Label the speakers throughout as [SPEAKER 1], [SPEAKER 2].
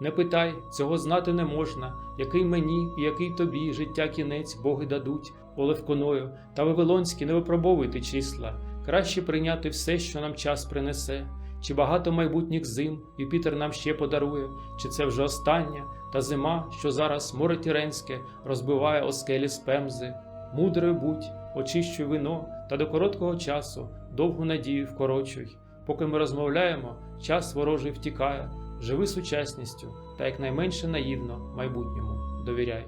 [SPEAKER 1] Не питай, цього знати не можна, який мені і який тобі життя кінець боги дадуть, о Левконою, та вавилонські не випробовуйте числа, краще прийняти все, що нам час принесе. Чи багато майбутніх зим Юпітер нам ще подарує, чи це вже остання, та зима, що зараз море Тіренське розбиває о скелі з пемзи. Мудрою будь, очищуй вино, та до короткого часу довгу надію вкорочуй. Поки ми розмовляємо, час ворожий втікає, живи сучасністю та якнайменше наївно майбутньому довіряй.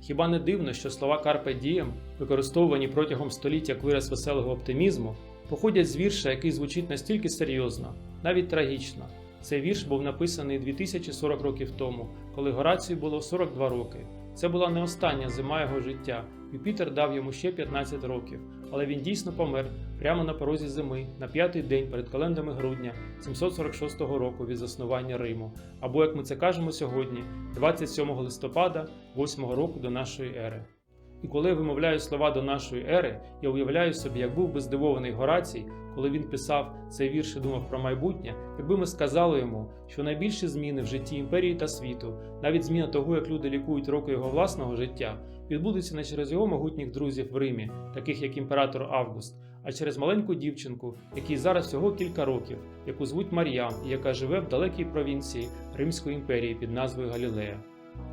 [SPEAKER 1] Хіба не дивно, що слова Carpe Diem, використовувані протягом століття як вираз веселого оптимізму, походять з вірша, який звучить настільки серйозно, навіть трагічно. Цей вірш був написаний 2040 років тому, коли Горацію було 42 роки. Це була не остання зима його життя. Юпітер дав йому ще 15 років, але він дійсно помер прямо на порозі зими, на 5-й день перед календарами грудня 746 року від заснування Риму, або, як ми це кажемо сьогодні, 27 листопада 8 року до нашої ери. І коли я вимовляю слова до нашої ери, я уявляю собі, як був би здивований Горацій, коли він писав цей вірш і думав про майбутнє, якби ми сказали йому, що найбільші зміни в житті імперії та світу, навіть зміна того, як люди лікують роки його власного життя, відбудеться не через його могутніх друзів в Римі, таких як імператор Август, а через маленьку дівчинку, якій зараз всього кілька років, яку звуть Мар'ям і яка живе в далекій провінції Римської імперії під назвою Галілея.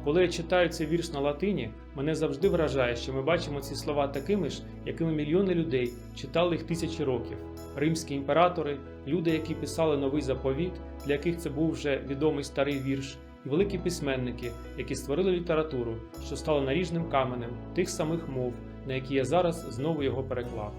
[SPEAKER 1] Коли я читаю цей вірш на латині, мене завжди вражає, що ми бачимо ці слова такими ж, якими мільйони людей читали їх тисячі років. Римські імператори, люди, які писали новий заповіт, для яких це був вже відомий старий вірш, і великі письменники, які створили літературу, що стала наріжним каменем тих самих мов, на які я зараз знову його переклав.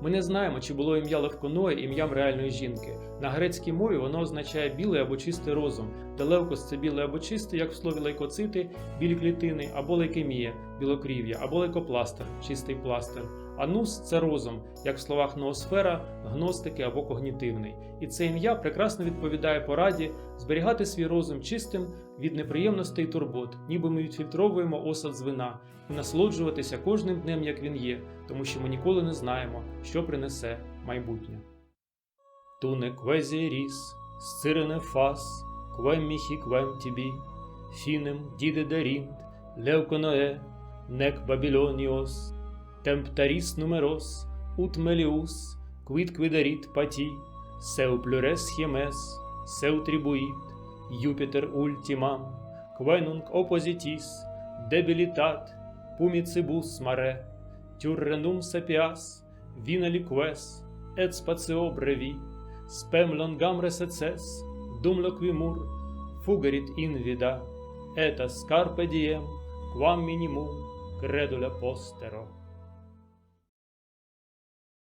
[SPEAKER 1] Ми не знаємо, чи було ім'я Левконої ім'ям реальної жінки. На грецькій мові воно означає білий або чистий розум, де левкос – це білий або чистий, як в слові лейкоцити – білі клітини, або лейкемія – білокрів'я, або лейкопластир – чистий пластир. А нус – це розум, як в словах ноосфера, гностики або когнітивний. І це ім'я прекрасно відповідає пораді зберігати свій розум чистим від неприємностей і турбот, ніби ми відфільтровуємо осад з вина, і насолоджуватися кожним днем, як він є, тому що ми ніколи не знаємо, що принесе майбутнє. Туне квезіріс, сцирене фас, квем міхі квем тібі, фінем діде дарінт, левконое, нек бабілоніос, темптаріс нумерос, ут меліус, квід квідаріт паті, сеу плюрес хємес, сеу трибуїт, Юпітер ультімам, квенунг опозітіс, дебілітат, пуміцибус маре, тюрренум сапіас, віналіквес, ет спаціо бреві, спем лонгам ресецес, дум локвімур, фугаріт інвіда, ета скарпе дієм, квам мінімум, кредуля постеро.